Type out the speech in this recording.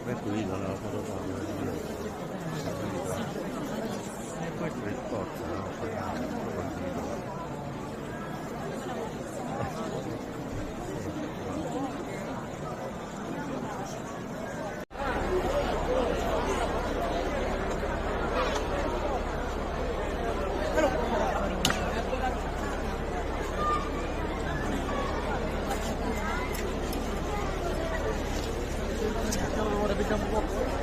Per cui non ho fotografato e poi per forza non pagavo. Ora vediamo un po'.